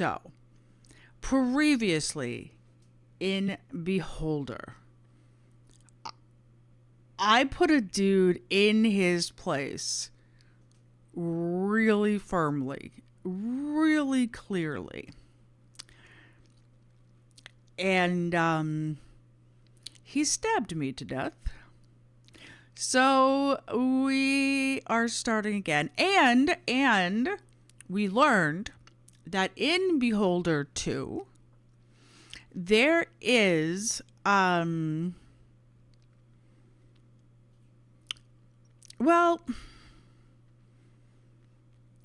So, previously in Beholder, I put a dude in his place really firmly, really clearly. And he stabbed me to death. So we are starting again. And we learned that in Beholder 2, there is well,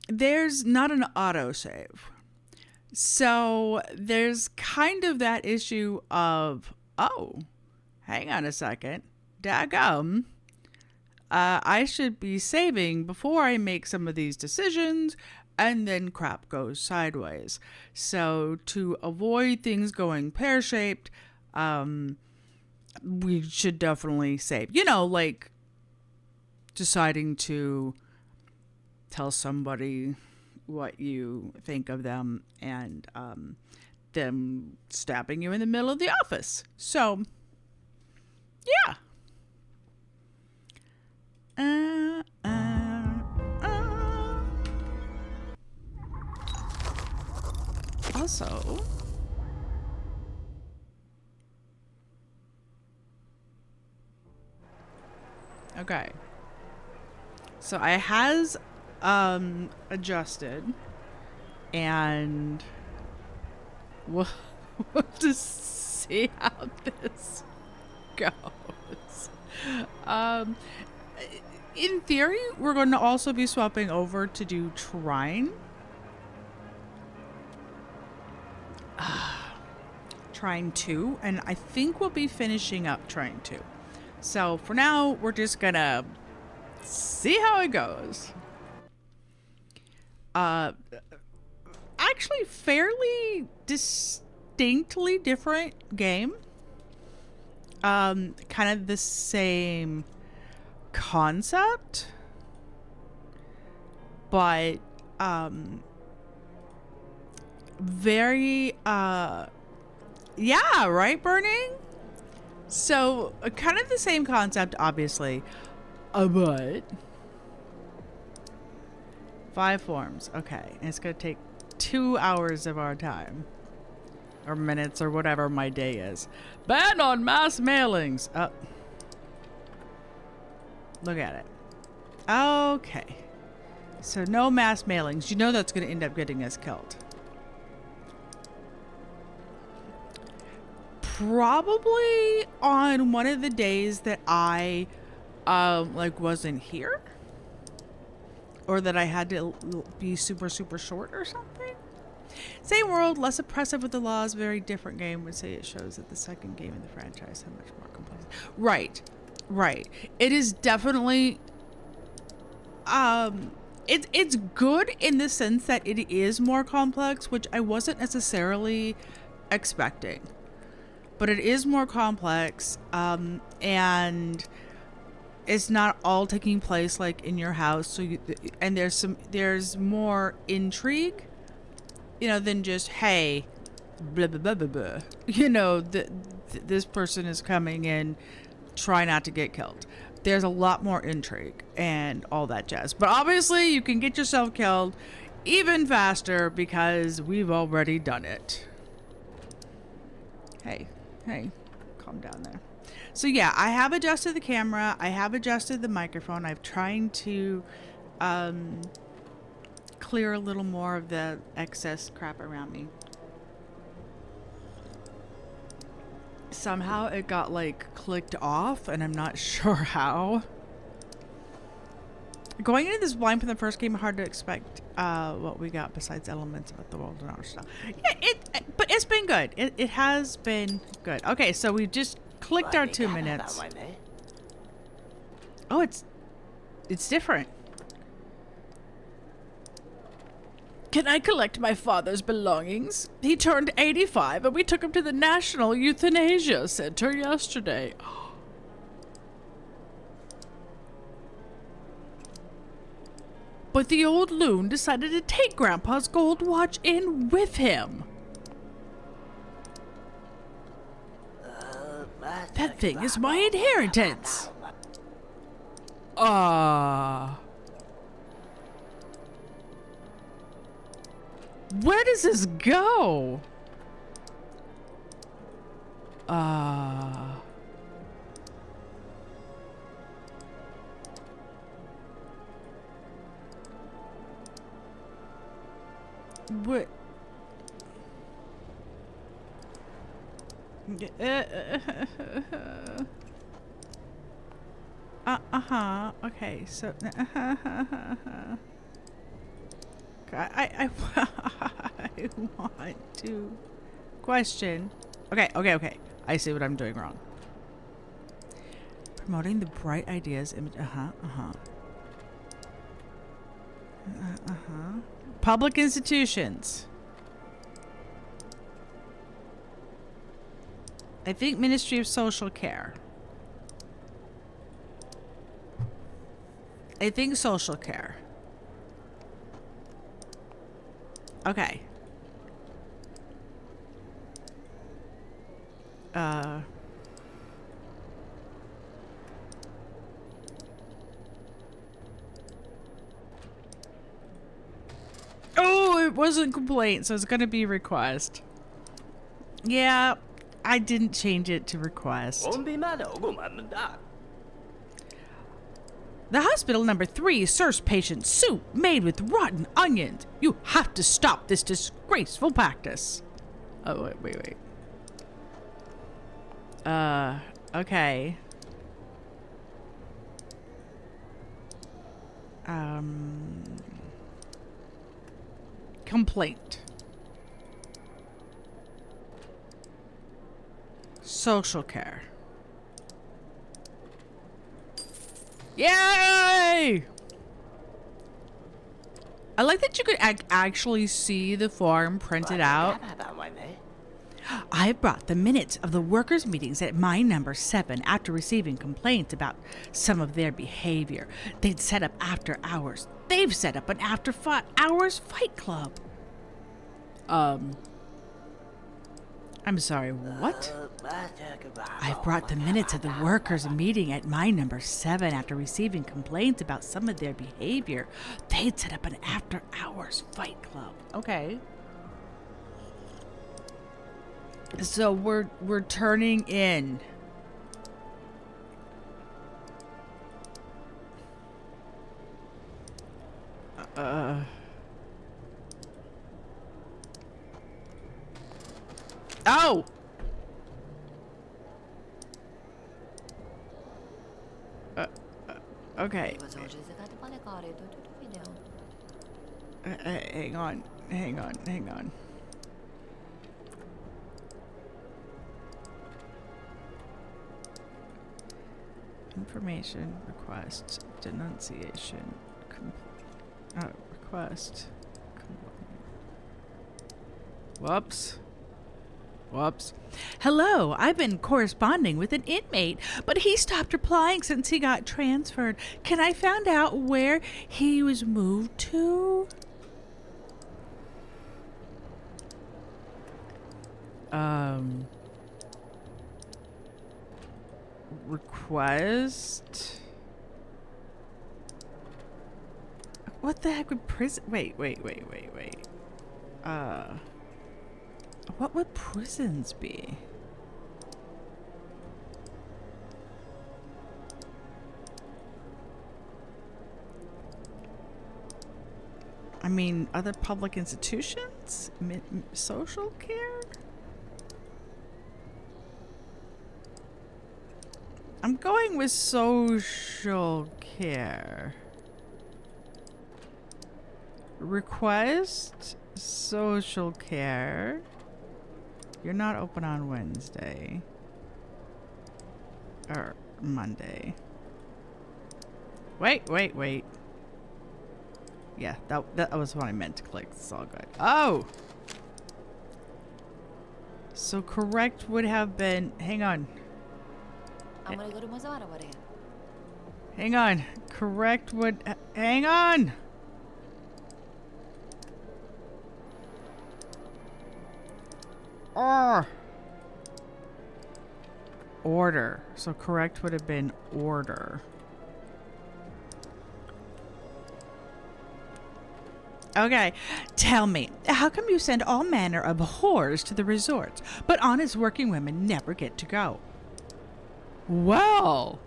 there's not an autosave. So there's kind of that issue of, oh, hang on a second, daggum. I should be saving before I make some of these decisions, and then crap goes sideways. So to avoid things going pear-shaped, we should definitely save. You know, like deciding to tell somebody what you think of them and them stabbing you in the middle of the office. So, yeah. Also, okay. So I has adjusted, and we'll just see how this goes. In theory, we're going to also be swapping over to do Trine. Trine 2, and I think we'll be finishing up Trine 2. So for now, we're just gonna see how it goes. Actually, fairly distinctly different game. Kind of the same concept, but very yeah, right, Burning? So kind of the same concept, obviously, but 5 forms. Okay, and it's gonna take 2 hours of our time, or minutes, or whatever my day is. Ban on mass mailings. Look at it. Okay, so no mass mailings. You know that's gonna end up getting us killed. Probably on one of the days that I like wasn't here, or that I had to be super short or something. Same world, less oppressive with the laws, very different game. Would say it shows that the second game in the franchise had much more complex. Right. It is definitely it's good in the sense that it is more complex, which I wasn't necessarily expecting. But it is more complex, and it's not all taking place like in your house. So and there's more intrigue, you know, than just, hey, blah blah blah blah blah. You know, this person is coming in, try not to get killed. There's a lot more intrigue and all that jazz. But obviously, you can get yourself killed even faster because we've already done it. Hey, calm down there. So yeah, I have adjusted the camera. I have adjusted the microphone. I'm trying to clear a little more of the excess crap around me. Somehow it got like clicked off, and I'm not sure how. Going into this blind from the first game, hard to expect what we got besides elements about the world and our stuff. Yeah, but it's been good. It has been good. Okay, so we just clicked our 2 minutes. Oh, it's different. Can I collect my father's belongings? He turned 85 and we took him to the National Euthanasia Center yesterday. But the old loon decided to take Grandpa's gold watch in with him. That thing is my inheritance. Where does this go? What? Okay, so I want to question. Okay. I see what I'm doing wrong. Promoting the bright ideas. Public institutions. I think Ministry of Social Care. I think social care. Okay. Oh, it wasn't complaint, so it's gonna be request. Yeah, I didn't change it to request. The hospital number 3 serves patients soup made with rotten onions. You have to stop this disgraceful practice. Oh, wait. Okay. Complaint. Social care. Yay! I like that you could actually see the form printed out. I brought the minutes of the workers' meetings at my number 7 after receiving complaints about some of their behavior. They'd set up after hours. They've set up an after hours fight club. I'm sorry, what? I've brought the minutes of the workers' meeting at my number 7 after receiving complaints about some of their behavior. They'd set up an after-hours fight club. Okay. So we're turning in. Oh! Okay. Hang on. Information, request, denunciation, request. Whoops. Hello, I've been corresponding with an inmate, but he stopped replying since he got transferred. Can I find out where he was moved to? Request? What the heck would prison? Wait. What would prisons be? I mean, other public institutions? Social care? I'm going with social care. Request social care. You're not open on Wednesday. Or Monday. Wait. Yeah, that was what I meant to click. It's all good. Oh! So correct would have been... Hang on. Correct would... Hang on! Order. So correct would have been order. Okay, tell me, how come you send all manner of whores to the resorts, but honest working women never get to go? Well.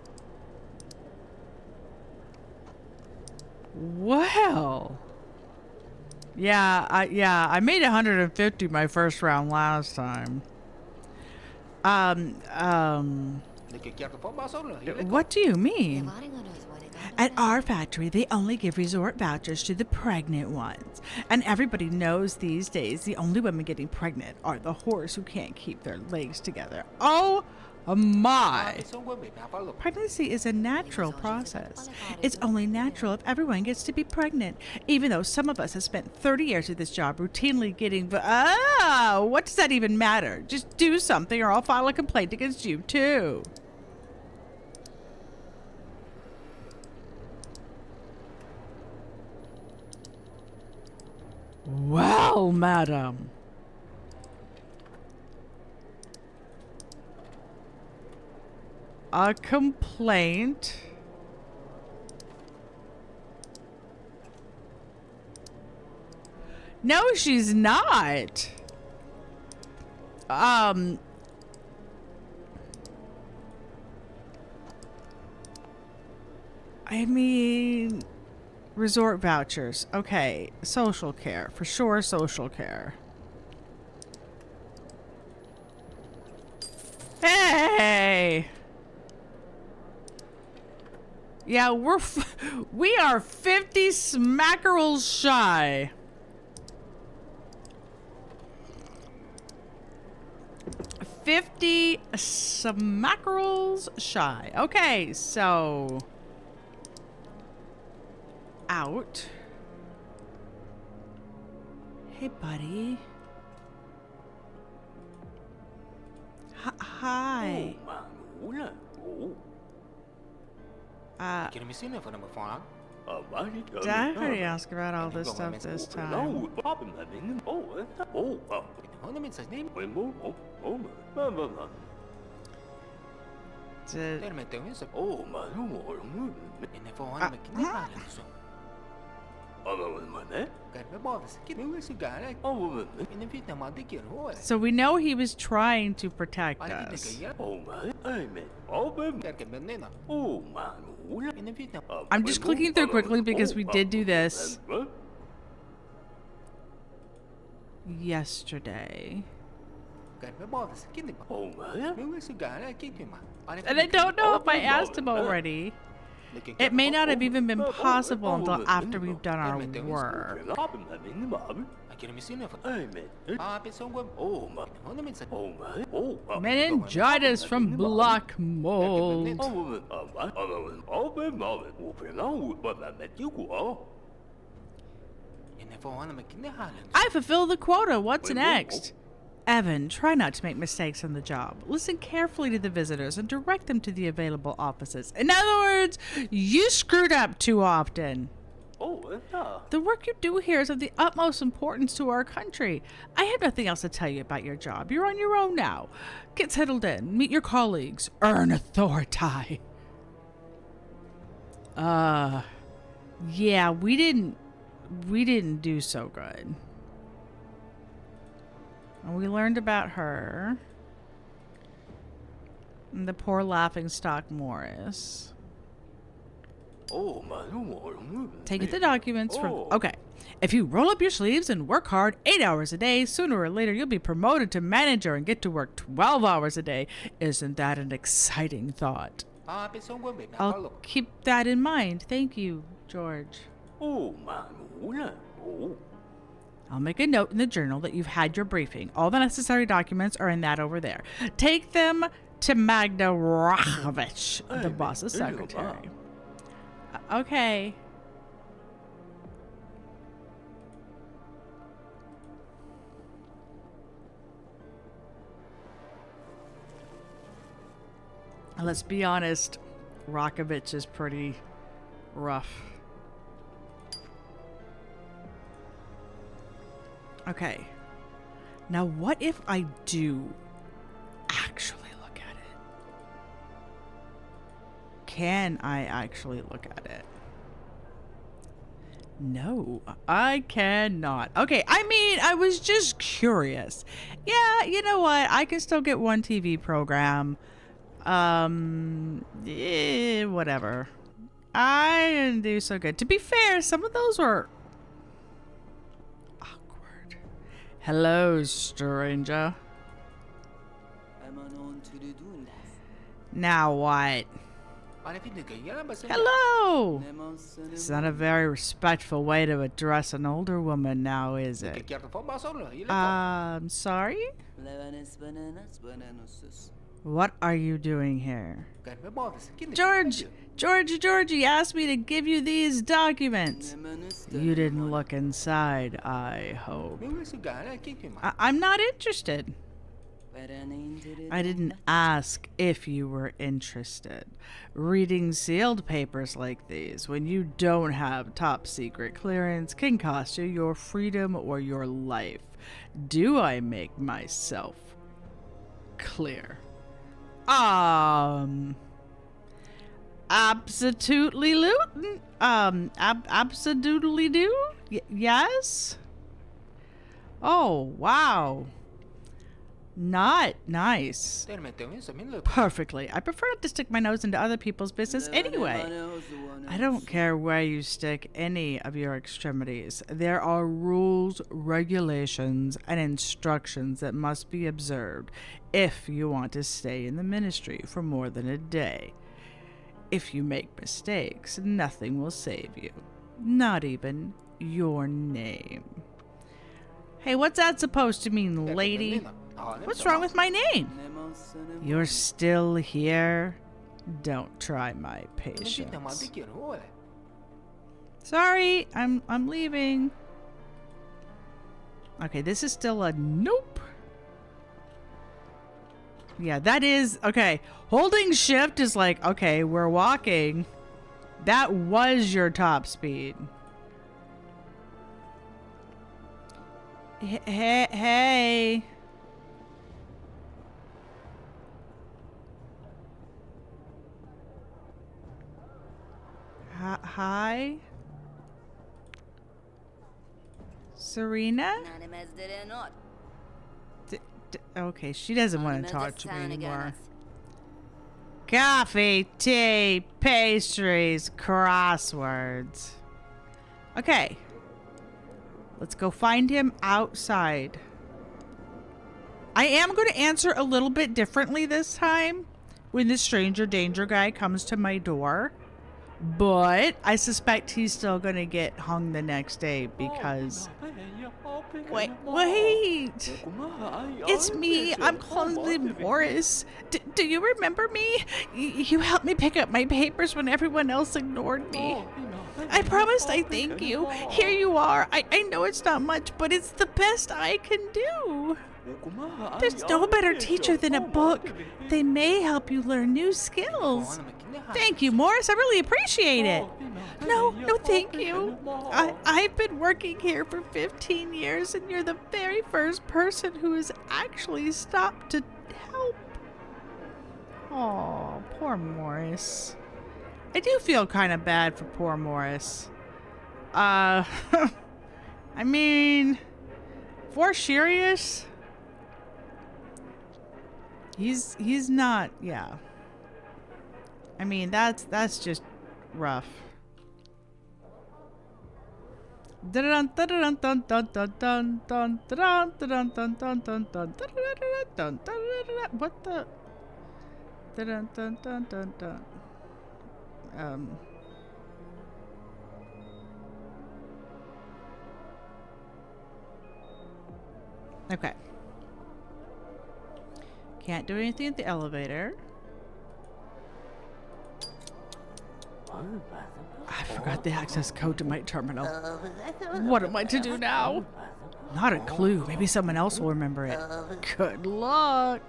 Yeah, I made 150 my first round last time. What do you mean? At our factory, they only give resort vouchers to the pregnant ones. And everybody knows these days the only women getting pregnant are the whores who can't keep their legs together. Oh my! Pregnancy is a natural process. It's only natural if everyone gets to be pregnant. Even though some of us have spent 30 years at this job routinely getting... what does that even matter? Just do something or I'll file a complaint against you too. Well, madam. A complaint? No, she's not. I mean, resort vouchers. Okay, social care. For sure, social care. Hey! Yeah, we are 50 smackerels shy. 50 smackerels shy. Okay, so out. Hey, buddy. Hi. Did I already ask about all this stuff this time? So we know he was trying to protect us. I'm just clicking through quickly because we did do this yesterday. And I don't know if I asked him already. It may not have even been possible until after we've done our work. Meningitis from black mold. I fulfilled the quota. What's next? Evan, try not to make mistakes on the job. Listen carefully to the visitors and direct them to the available offices. In other words, you screwed up too often. The work you do here is of the utmost importance to our country. I have nothing else to tell you about your job. You're on your own now. Get settled in, meet your colleagues, earn authority. Yeah, we didn't do so good. And we learned about her. And the poor laughingstock Morris. Take the documents from... Okay. If you roll up your sleeves and work hard 8 hours a day, sooner or later you'll be promoted to manager and get to work 12 hours a day. Isn't that an exciting thought? I'll keep that in mind. Thank you, George. I'll make a note in the journal that you've had your briefing. All the necessary documents are in that over there. Take them to Magda Rachovich, the boss's secretary. Okay. Let's be honest, Rachovich is pretty rough. Okay. Now, what if I do actually look at it? Can I actually look at it? No, I cannot. Okay, I mean, I was just curious. Yeah, you know what? I can still get one TV program. Whatever. I didn't do so good. To be fair, some of those were awkward. Hello, stranger. Now what? Hello! It's not a very respectful way to address an older woman now, is it? Sorry? What are you doing here? Georgie asked me to give you these documents. You didn't look inside, I hope. I'm not interested. I didn't ask if you were interested. Reading sealed papers like these when you don't have top secret clearance can cost you your freedom or your life. Do I make myself clear? Absolutely Luton. Absolutely do? Yes? Oh, wow. Not nice. Perfectly. I prefer not to stick my nose into other people's business anyway. I don't care where you stick any of your extremities. There are rules, regulations, and instructions that must be observed if you want to stay in the ministry for more than a day. If you make mistakes, nothing will save you. Not even your name. Hey, what's that supposed to mean, lady? What's wrong with my name? You're still here? Don't try my patience. Sorry, I'm leaving. Okay, this is still a nope. Yeah, that is okay. Holding shift is like, okay, we're walking. That was your top speed. Hey. Hi? Serena? Okay, she doesn't want to talk to me anymore. Coffee, tea, pastries, crosswords. Okay. Let's go find him outside. I am going to answer a little bit differently this time when the stranger danger guy comes to my door. But I suspect he's still going to get hung the next day because... Wait. It's me. I'm Clumsy Morris. Do you remember me? You helped me pick up my papers when everyone else ignored me. I promised I'd thank you. Here you are. I know it's not much, but it's the best I can do. There's no better teacher than a book. They may help you learn new skills. Thank you, Morris. I really appreciate it. No, thank you. I've been working here for 15 years, and you're the very first person who has actually stopped to help. Oh, poor Morris. I do feel kind of bad for poor Morris. I mean, for serious, he's not, yeah. I mean, that's just rough. What the? Okay. Can't do anything at the elevator. I forgot the access code to my terminal. What am I to do now? Not a clue. Maybe someone else will remember it. Good luck.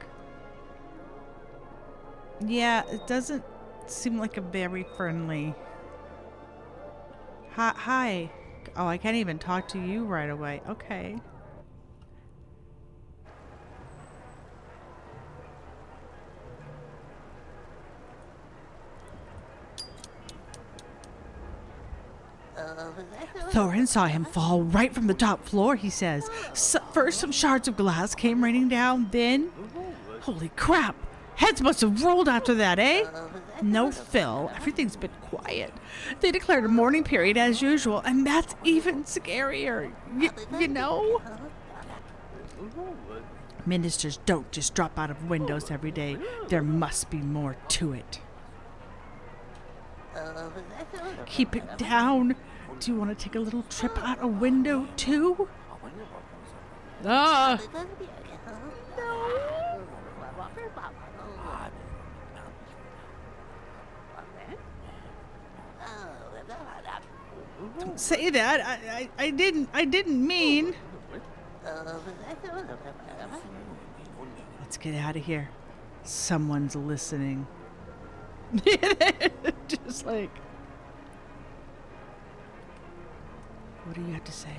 Yeah, it doesn't seem like a very friendly... Hi. Oh, I can't even talk to you right away. Okay. Thorin saw him fall right from the top floor, he says. First, some shards of glass came raining down, then... Holy crap! Heads must have rolled after that, eh? No, Phil. Everything's been quiet. They declared a mourning period as usual, and that's even scarier. You know? Ministers don't just drop out of windows every day. There must be more to it. Keep it down. Do you want to take a little trip out a window, too? Ah! Don't say that. I didn't mean. Let's get out of here. Someone's listening. Just like, what do you have to say?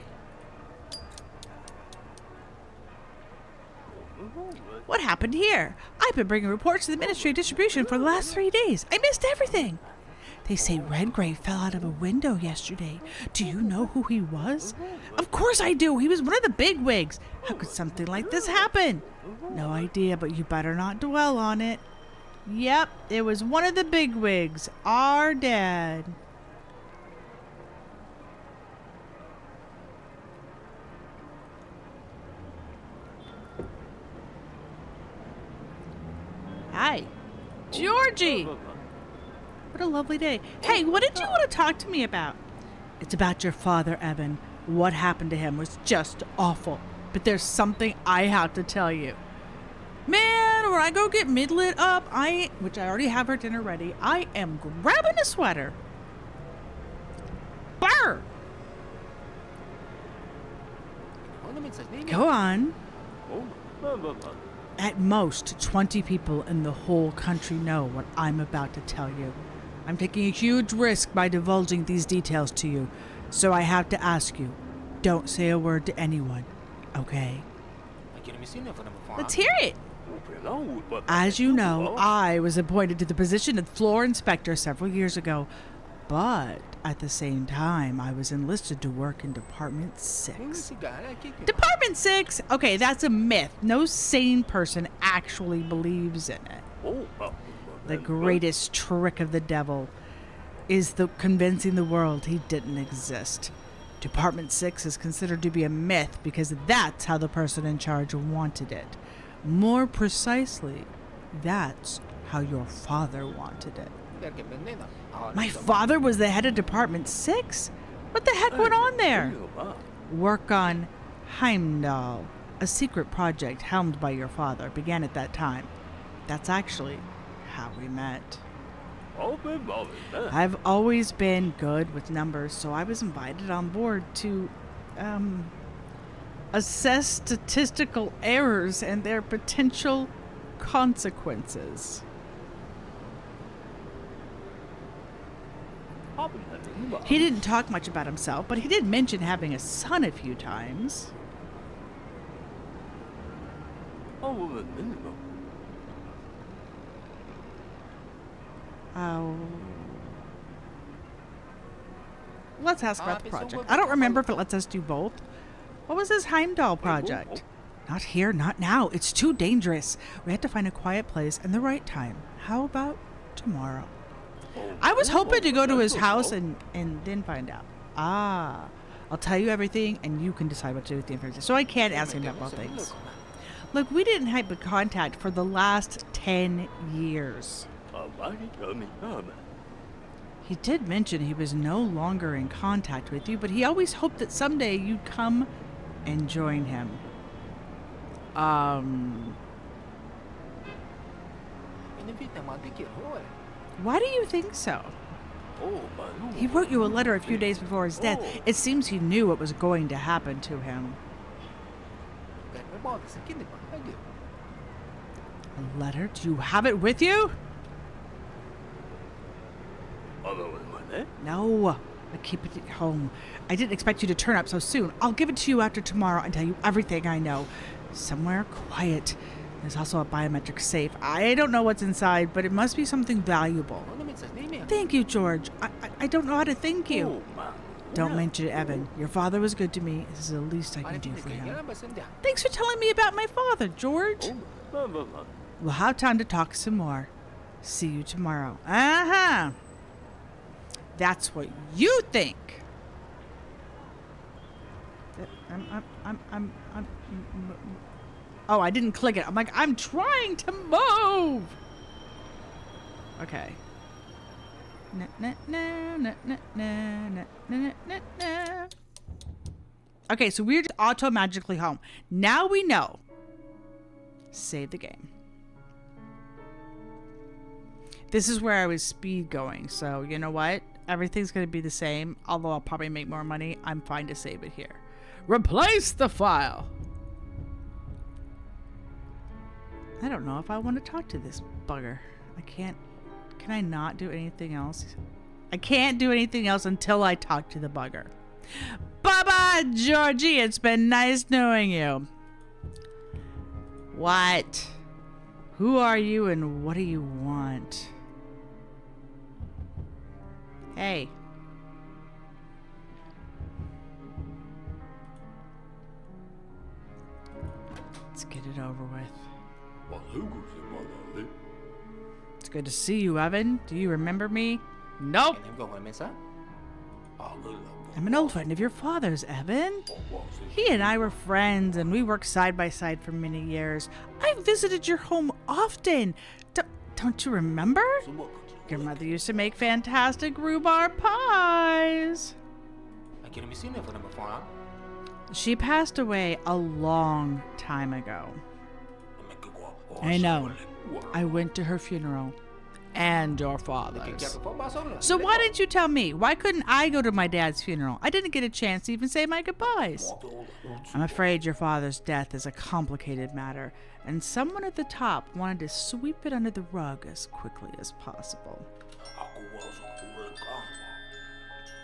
What happened here? I've been bringing reports to the Ministry of Distribution for the last 3 days. I missed everything. They say Redgrave fell out of a window yesterday. Do you know who he was? Of course I do. He was one of the bigwigs. How could something like this happen? No idea, but you better not dwell on it. Yep, it was one of the bigwigs. Our dad. Hi. Georgie! What a lovely day. Hey, what did you want to talk to me about? It's about your father, Evan. What happened to him was just awful. But there's something I have to tell you. Man, when I go get mid-lit up, which I already have our dinner ready, I am grabbing a sweater. Brr! Go on. At most, 20 people in the whole country know what I'm about to tell you. I'm taking a huge risk by divulging these details to you, so I have to ask you, don't say a word to anyone, okay? Let's hear it. As you know, I was appointed to the position of floor inspector several years ago, but at the same time, I was enlisted to work in Department 6. Department 6? Okay, that's a myth. No sane person actually believes in it. The greatest trick of the devil is convincing the world he didn't exist. Department 6 is considered to be a myth because that's how the person in charge wanted it. More precisely, that's how your father wanted it. My father was the head of Department 6? What the heck went on there? Work on Heimdall, a secret project helmed by your father, began at that time. That's actually how we met. I've always been good with numbers, so I was invited on board to assess statistical errors and their potential consequences. He didn't talk much about himself, but he did mention having a son a few times. Let's ask about the project. I don't remember if it lets us do both. What was his Heimdall project? Not here, not now. It's too dangerous. We have to find a quiet place and the right time. How about tomorrow? I was hoping to go to his house and then find out. I'll tell you everything and you can decide what to do with the information. So I can't ask him about both things. Look, we didn't have contact for the last 10 years. He did mention he was no longer in contact with you, but he always hoped that someday you'd come and join him. Why do you think so? He wrote you a letter a few days before his death. It seems he knew what was going to happen to him. A letter? Do you have it with you? No, I keep it at home. I didn't expect you to turn up so soon. I'll give it to you after tomorrow and tell you everything I know. Somewhere quiet. There's also a biometric safe. I don't know what's inside, but it must be something valuable. Thank you, George. I don't know how to thank you. Don't mention it, Evan. Your father was good to me. This is the least I can do for him. Thanks for telling me about my father, George. We'll have time to talk some more. See you tomorrow. Uh-huh. That's what you think. Oh, I didn't click it. I'm like, I'm trying to move. Okay. Okay, so we're just auto-magically home. Now we know. Save the game. This is where I was speed going, so you know what? Everything's going to be the same, although I'll probably make more money. I'm fine to save it here. Replace the file. I don't know if I want to talk to this bugger. I can't. Can I not do anything else? I can't do anything else until I talk to the bugger. Bye-bye, Georgie. It's been nice knowing you. What? Who are you and what do you want? Hey. Let's get it over with. It's good to see you, Evan. Do you remember me? Nope. I'm an old friend of your father's, Evan. He and I were friends, and we worked side by side for many years. I visited your home often. Don't you remember? Your mother used to make fantastic rhubarb pies. She passed away a long time ago. I know. I went to her funeral. And your father's. So why didn't you tell me? Why couldn't I go to my dad's funeral? I didn't get a chance to even say my goodbyes. I'm afraid your father's death is a complicated matter, and someone at the top wanted to sweep it under the rug as quickly as possible.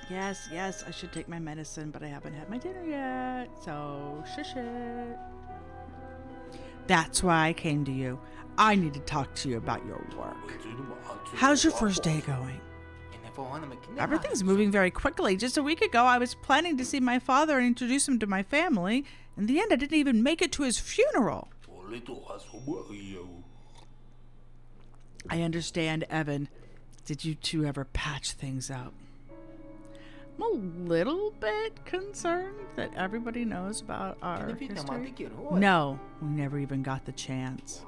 Yes, I should take my medicine, but I haven't had my dinner yet, so shush it. That's why I came to you. I need to talk to you about your work. How's your first day going? Everything's moving very quickly. Just a week ago, I was planning to see my father and introduce him to my family. In the end, I didn't even make it to his funeral. I understand, Evan. Did you two ever patch things up? I'm a little bit concerned that everybody knows about our history. No, we never even got the chance.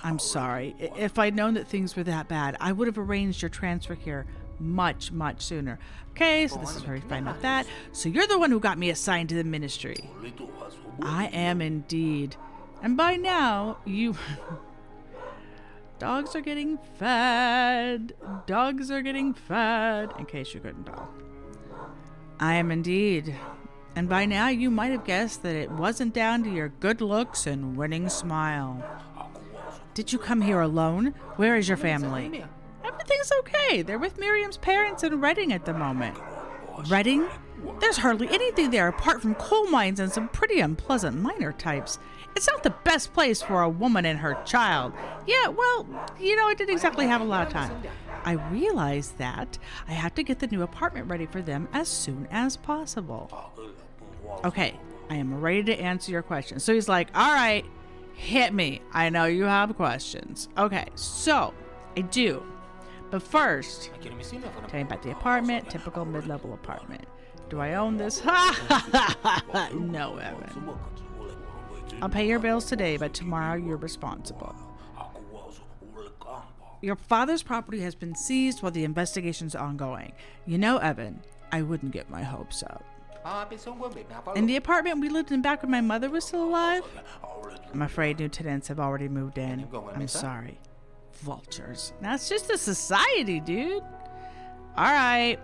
I'm sorry. If I'd known that things were that bad, I would have arranged your transfer here much, much sooner. Okay, so this is where we find out that. So you're the one who got me assigned to the ministry. I am indeed. And by now, you... Dogs are getting fed. Dogs are getting fed. In case you couldn't tell. I am indeed. And by now, you might have guessed that it wasn't down to your good looks and winning smile. Did you come here alone? Where is your family? Everything's okay. They're with Miriam's parents in Reading at the moment. Reading? There's hardly anything there apart from coal mines and some pretty unpleasant miner types. It's not the best place for a woman and her child. Yeah, well, I didn't exactly have a lot of time. I realized that I have to get the new apartment ready for them as soon as possible. Okay, I am ready to answer your question. So he's like, all right, hit me. I know you have questions. Okay, so I do. But first, tell me about the apartment, typical mid-level apartment. Do I own this? No, Evan. I'll pay your bills today, but tomorrow you're responsible. Your father's property has been seized while the investigation's ongoing. Evan, I wouldn't get my hopes up. In the apartment we lived in back when my mother was still alive? I'm afraid new tenants have already moved in. I'm sorry. Vultures. Now it's just a society, dude. Alright.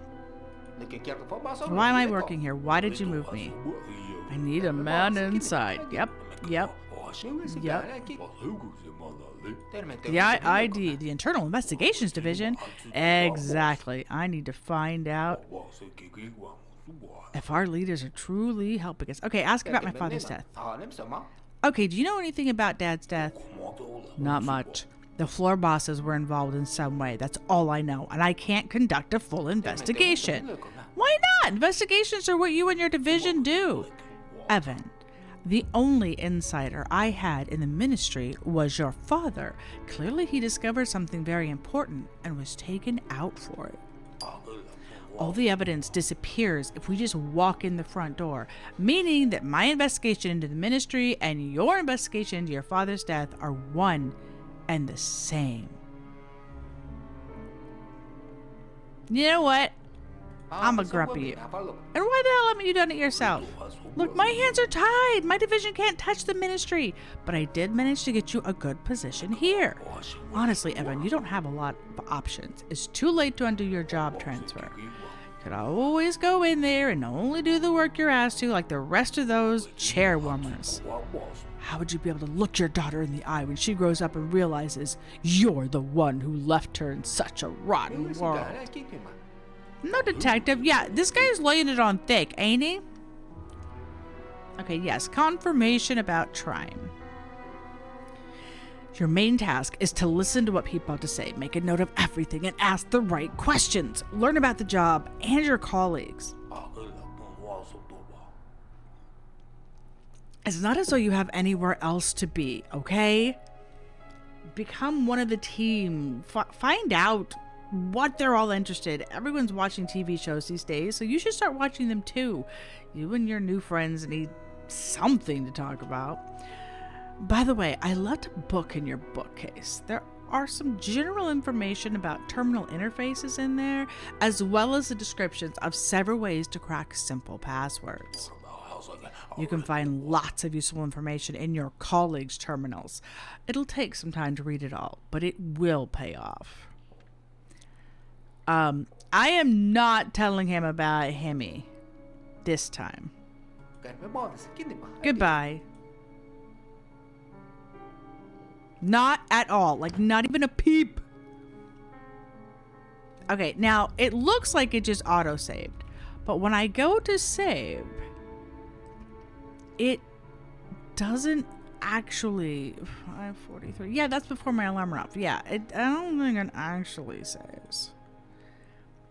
Why am I working here? Why did you move me? I need a man inside. Yep. The ID, the Internal Investigations Division. Exactly. I need to find out if our leaders are truly helping us. Okay, ask about my father's death. Okay, do you know anything about Dad's death? Not much. The floor bosses were involved in some way. That's all I know, and I can't conduct a full investigation. Why not? Investigations are what you and your division do. Evan, the only insider I had in the ministry was your father. Clearly he discovered something very important and was taken out for it. All the evidence disappears if we just walk in the front door, meaning that my investigation into the ministry and your investigation into your father's death are one and the same. You know what? I'm a grumpy you. And why the hell haven't you done it yourself? Look, my hands are tied. My division can't touch the ministry. But I did manage to get you a good position here. Honestly, Evan, you don't have a lot of options. It's too late to undo your job transfer. You could always go in there and only do the work you're asked to like the rest of those chair warmers. How would you be able to look your daughter in the eye when she grows up and realizes you're the one who left her in such a rotten world? No, detective. Yeah, this guy's laying it on thick, ain't he? Okay, yes. Confirmation about trying. Your main task is to listen to what people have to say, make a note of everything, and ask the right questions. Learn about the job and your colleagues. It's not as though you have anywhere else to be, okay? Become one of the team. Find out what they're all interested. Everyone's watching TV shows these days, so you should start watching them too. You and your new friends need something to talk about. By the way, I left a book in your bookcase. There are some general information about terminal interfaces in there, as well as the descriptions of several ways to crack simple passwords. You can find lots of useful information in your colleagues' terminals. It'll take some time to read it all, but it will pay off. I am not telling him about Hemi this time. Goodbye. Not at all. Like, not even a peep. Okay, now, it looks like it just auto-saved. But when I go to save, it doesn't actually... 5:43. Yeah, that's before my alarm went off. Yeah, I don't think it actually saves.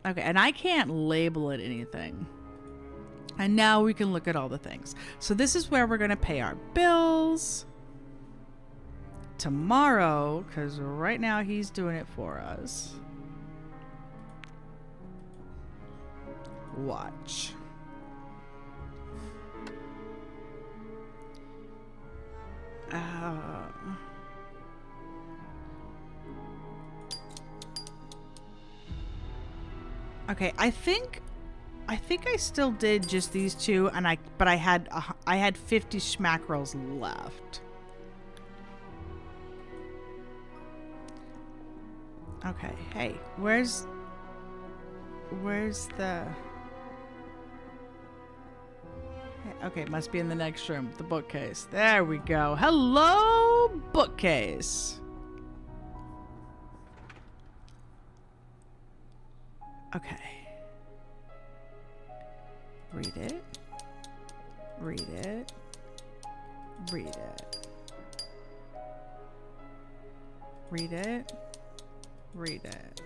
Okay, and I can't label it anything. And now we can look at all the things. So this is where we're going to pay our bills. Tomorrow, because right now he's doing it for us. Watch. Okay, I think I still did just these two, and I had 50 schmackrels left. Okay, hey, where's the... Okay, it must be in the next room, the bookcase. There we go. Hello, bookcase. Okay. Read it. Read it. Read it. Read it. Read it.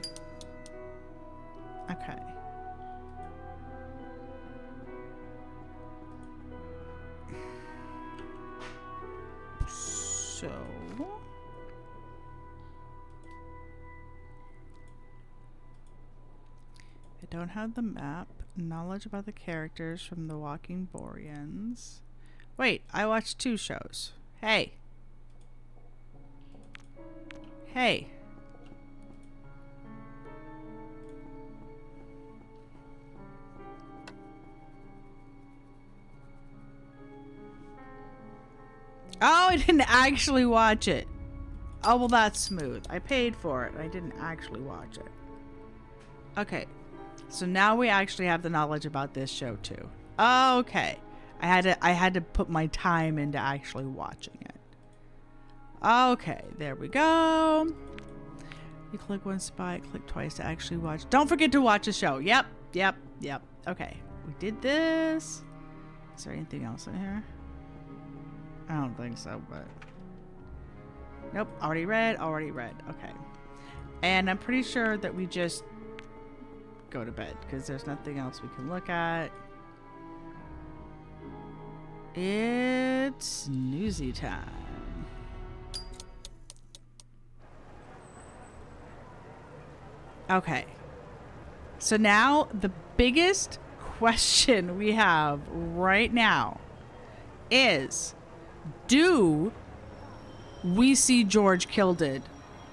Okay. So... I don't have the map. Knowledge about the characters from the Walking Boreans. Wait, I watched 2 shows. Hey. Hey. Oh, I didn't actually watch it. Oh, well, that's smooth. I paid for it. I didn't actually watch it. Okay. So now we actually have the knowledge about this show too. Okay. I had to put my time into actually watching it. Okay, there we go. You click one spot, click twice to actually watch. Don't forget to watch the show. Yep. Okay. We did this. Is there anything else in here? I don't think so, but... Nope. Already read. Okay. And I'm pretty sure that we just go to bed because there's nothing else we can look at. It's newsy time. Okay. So now the biggest question we have right now is, do we see George Kilded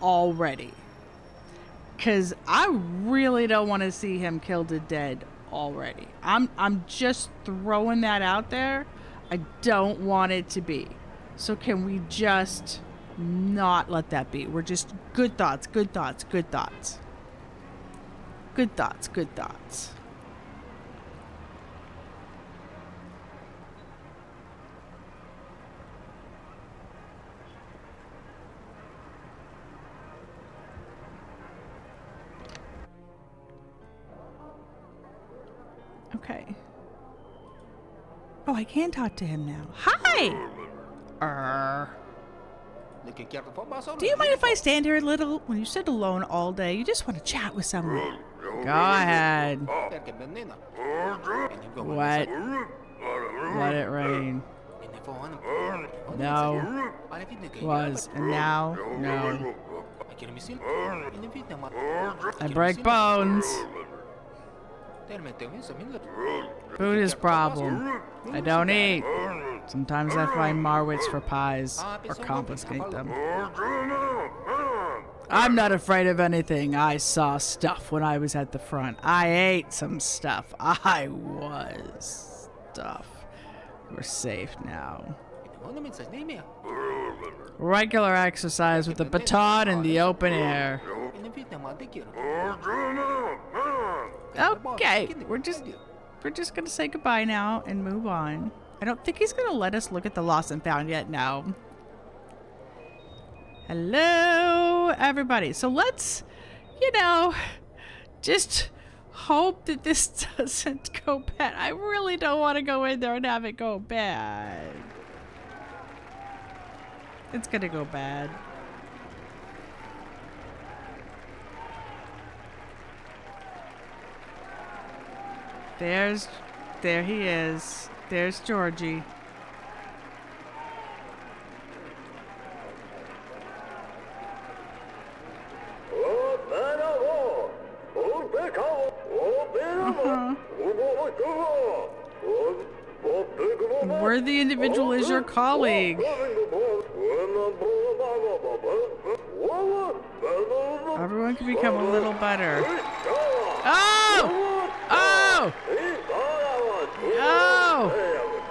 already? Because I really don't want to see him Kilded dead already. I'm just throwing that out there. I don't want it to be. So can we just not let that be? We're just good thoughts, good thoughts, good thoughts. Good thoughts, good thoughts. Okay. Oh, I can talk to him now. Hi! Do you mind if I stand here a little? When you sit alone all day, you just want to chat with someone. Go ahead. What? Let it rain. No. Was. And now? No. I break bones. Food is problem. I don't eat. Sometimes I find Marwits for pies or confiscate them. I'm not afraid of anything. I saw stuff when I was at the front. I ate some stuff. I was stuff. We're safe now. Regular exercise with a baton in the open air. Okay, we're just gonna say goodbye now and move on. I don't think he's gonna let us look at the lost and found yet. No. Hello, everybody. So let's, just hope that this doesn't go bad. I really don't want to go in there and have it go bad. It's gonna go bad. There he is. There's Georgie. Worthy individual is your colleague. Everyone can become a little better. Oh! Oh! Oh!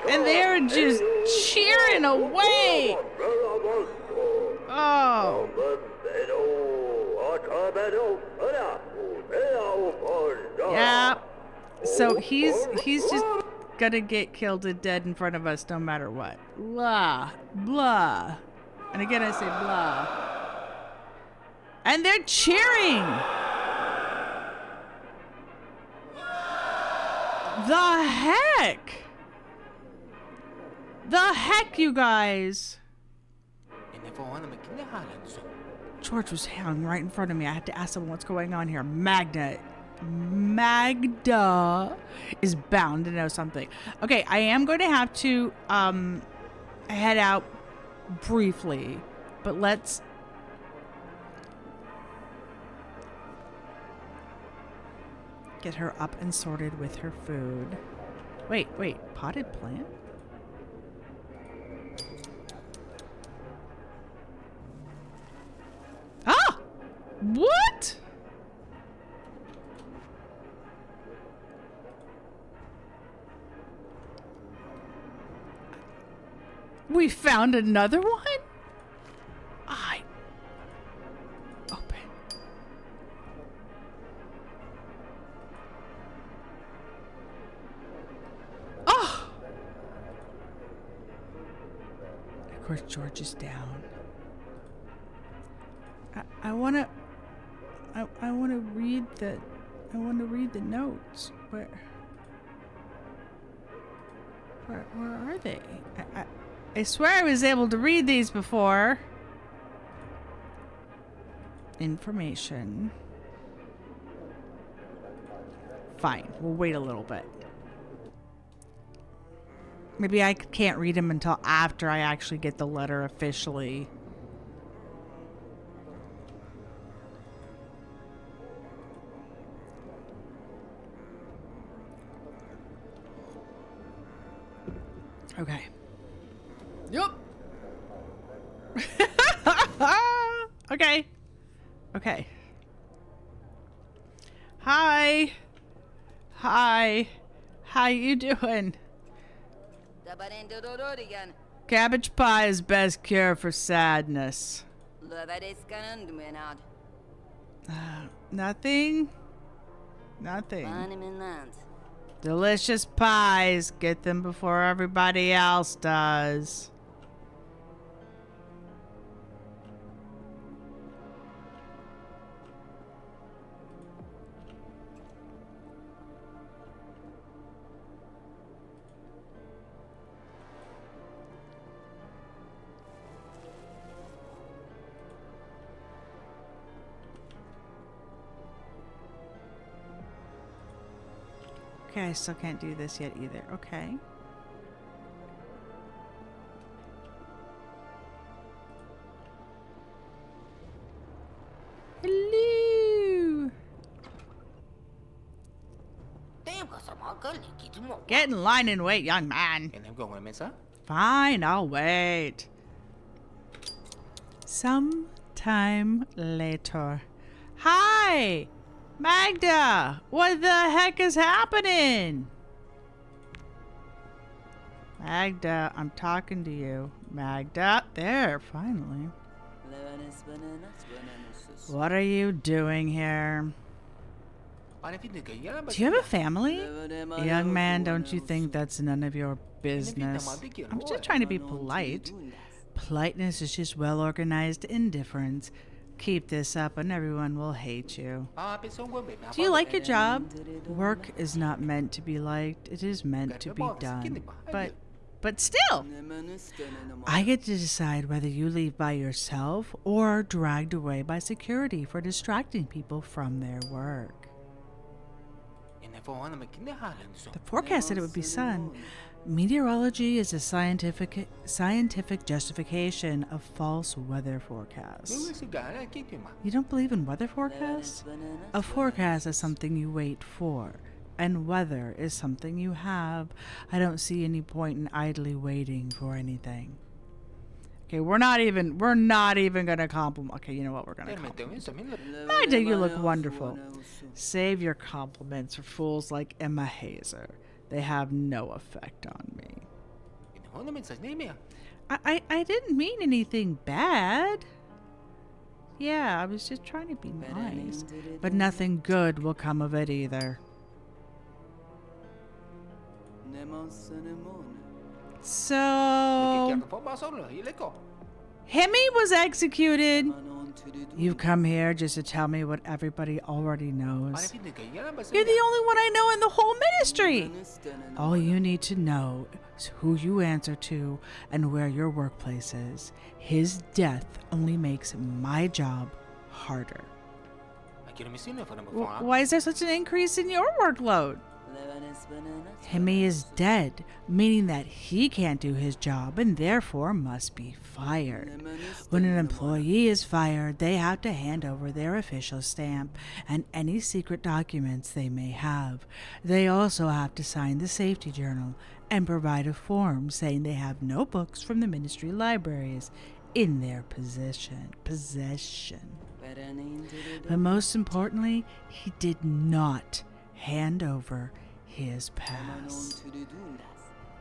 And they're just cheering away. Oh. Yeah. So he's just gonna get killed and dead in front of us no matter what. Blah. Blah. And again I say blah. And they're cheering. The heck? The heck, you guys? George was hung right in front of me. I had to ask him what's going on here. Magda is bound to know something. Okay, I am going to have to head out briefly, but let's get her up and sorted with her food. Wait, potted plant? Ah! What? We found another one? Open. Oh! Of course, George is down. I wanna read the notes. Where are they? I swear I was able to read these before. Information. Fine. We'll wait a little bit. Maybe I can't read them until after I actually get the letter officially. Okay. Yep. Okay. Okay. Hi. Hi. How you doing? Cabbage pie is best cure for sadness. Nothing? Nothing. Delicious pies. Get them before everybody else does. Okay, I still can't do this yet either. Okay. Hello. Get in line and wait, young man. Fine, I'll wait. Sometime later. Hi! Magda! What the heck is happening? Magda, I'm talking to you. Magda, there, finally. What are you doing here? Do you have a family? Young man, don't you think that's none of your business? I'm just trying to be polite. Politeness is just well-organized indifference. Keep this up and everyone will hate you. Do you like your job? Work is not meant to be liked. It is meant to be done. But still, I get to decide whether you leave by yourself or are dragged away by security for distracting people from their work. The forecast said it would be sun. Meteorology is a scientific justification of false weather forecasts. You don't believe in weather forecasts? A forecast is something you wait for, and weather is something you have. I don't see any point in idly waiting for anything. Okay, we're not even gonna compliment. Okay, you know what? We're gonna compliment. Magda, you look wonderful. Save your compliments for fools like Emma Hazer. They have no effect on me. I didn't mean anything bad. Yeah, I was just trying to be nice. But nothing good will come of it either. So, Hemi was executed. You've come here just to tell me what everybody already knows. You're the only one I know in the whole ministry. All you need to know is who you answer to and where your workplace is. His death only makes my job harder. Why is there such an increase in your workload? Hemi is dead, meaning that he can't do his job and therefore must be fired. When an employee is fired, they have to hand over their official stamp and any secret documents they may have. They also have to sign the safety journal and provide a form saying they have no books from the ministry libraries in their possession. But most importantly, he did not hand over his pass.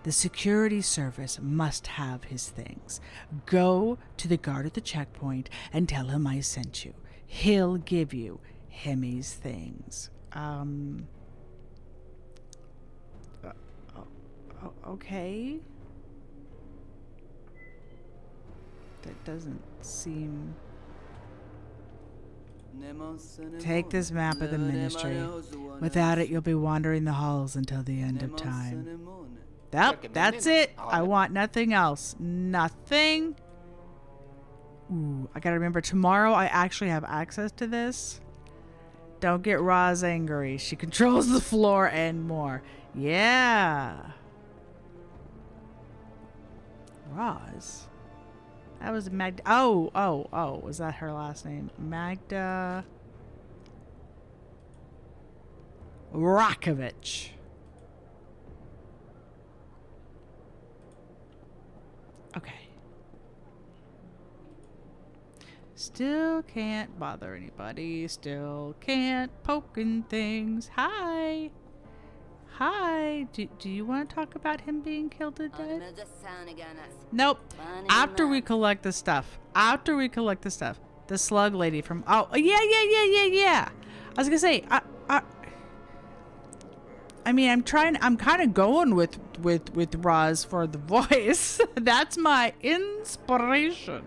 The security service must have his things. Go to the guard at the checkpoint and tell him I sent you. He'll give you Hemi's things. Okay. That doesn't seem... Take this map of the ministry. Without it, you'll be wandering the halls until the end of time. That's it. I want nothing else. Nothing. Ooh, I gotta remember, tomorrow I actually have access to this. Don't get Roz angry. She controls the floor and more. Yeah. Roz? That was Magda. Oh. Was that her last name? Magda Rakovich. Okay. Still can't bother anybody. Still can't poke in things. Hi. Hi. Do you want to talk about him being killed to death? Nope. After we collect the stuff. The slug lady from... Oh, yeah. I was going to say... I mean, I'm kind of going with Roz for the voice. That's my inspiration.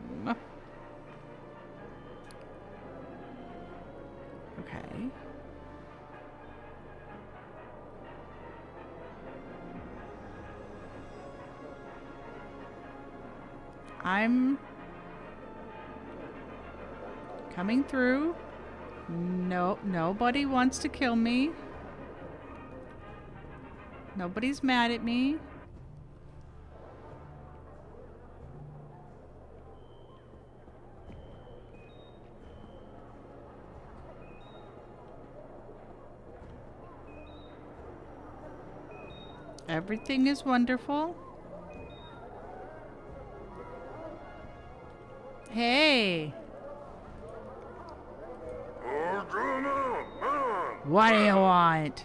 Okay. I'm coming through. No, nobody wants to kill me. Nobody's mad at me. Everything is wonderful. Hey. What do you want?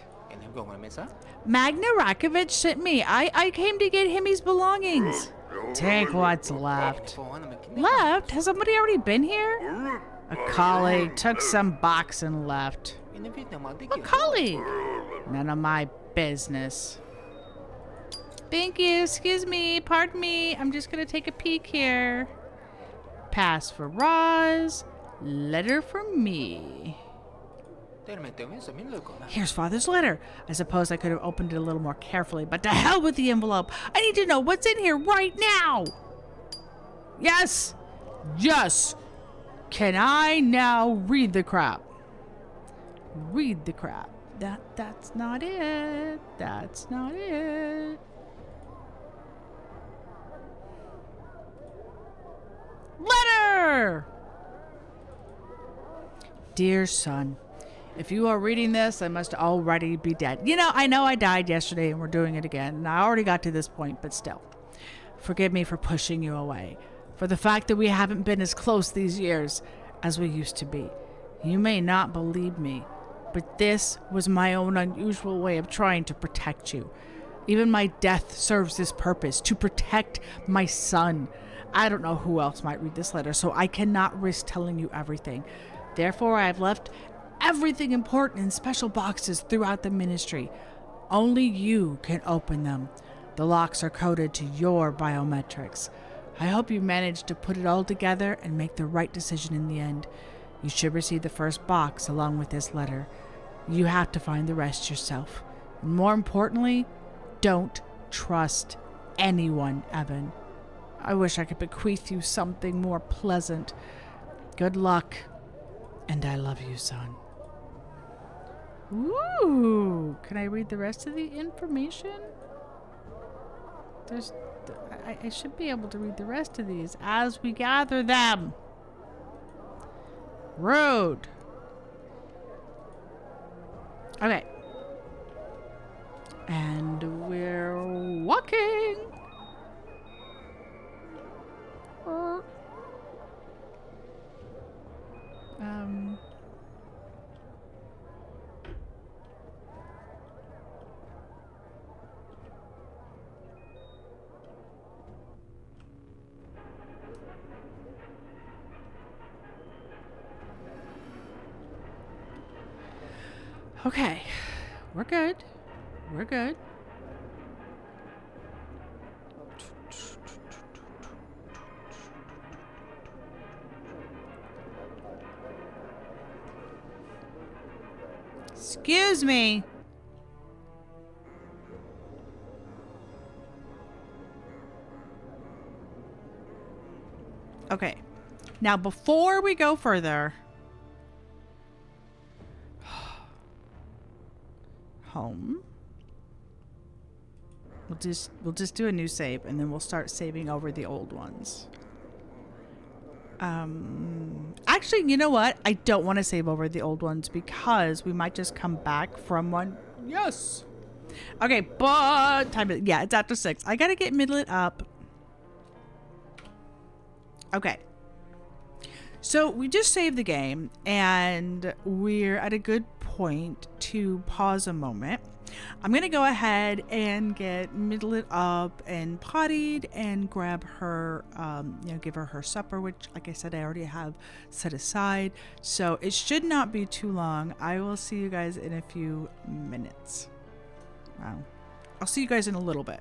Magna Rakovich sent me. I came to get him his belongings. Take what's left. Left? Has somebody already been here? A colleague took some box and left. A colleague? None of my business. Thank you. Excuse me. Pardon me. I'm just going to take a peek here. Pass for Roz. Letter from me. Here's Father's letter. I suppose I could have opened it a little more carefully, but to hell with the envelope. I need to know what's in here right now. Yes. Yes. Can I now read the crap? Read the crap. That's not it. That's not it. Letter! Dear son, if you are reading this, I must already be dead. I know I died yesterday and we're doing it again. And I already got to this point, but still. Forgive me for pushing you away. For the fact that we haven't been as close these years as we used to be. You may not believe me, but this was my own unusual way of trying to protect you. Even my death serves this purpose, to protect my son. I don't know who else might read this letter, so I cannot risk telling you everything. Therefore, I have left everything important in special boxes throughout the ministry. Only you can open them. The locks are coded to your biometrics. I hope you manage to put it all together and make the right decision in the end. You should receive the first box along with this letter. You have to find the rest yourself. And more importantly, don't trust anyone, Evan. I wish I could bequeath you something more pleasant. Good luck, and I love you, son. Ooh, can I read the rest of the information? I should be able to read the rest of these as we gather them. Road. Okay. And we're walking. Okay, we're good. We're good. Excuse me. Okay. Now, before we go further, home. We'll just do a new save, and then we'll start saving over the old ones. Actually, you know what? I don't want to save over the old ones because we might just come back from one. Yes. Okay, but yeah, it's after 6. I gotta get Midlet up. Okay. So we just saved the game, and we're at a good point to pause a moment. I'm gonna go ahead and get Midlet up and pottied and grab her, give her her supper, which, like I said, I already have set aside. So it should not be too long. I will see you guys in a few minutes. Wow. I'll see you guys in a little bit.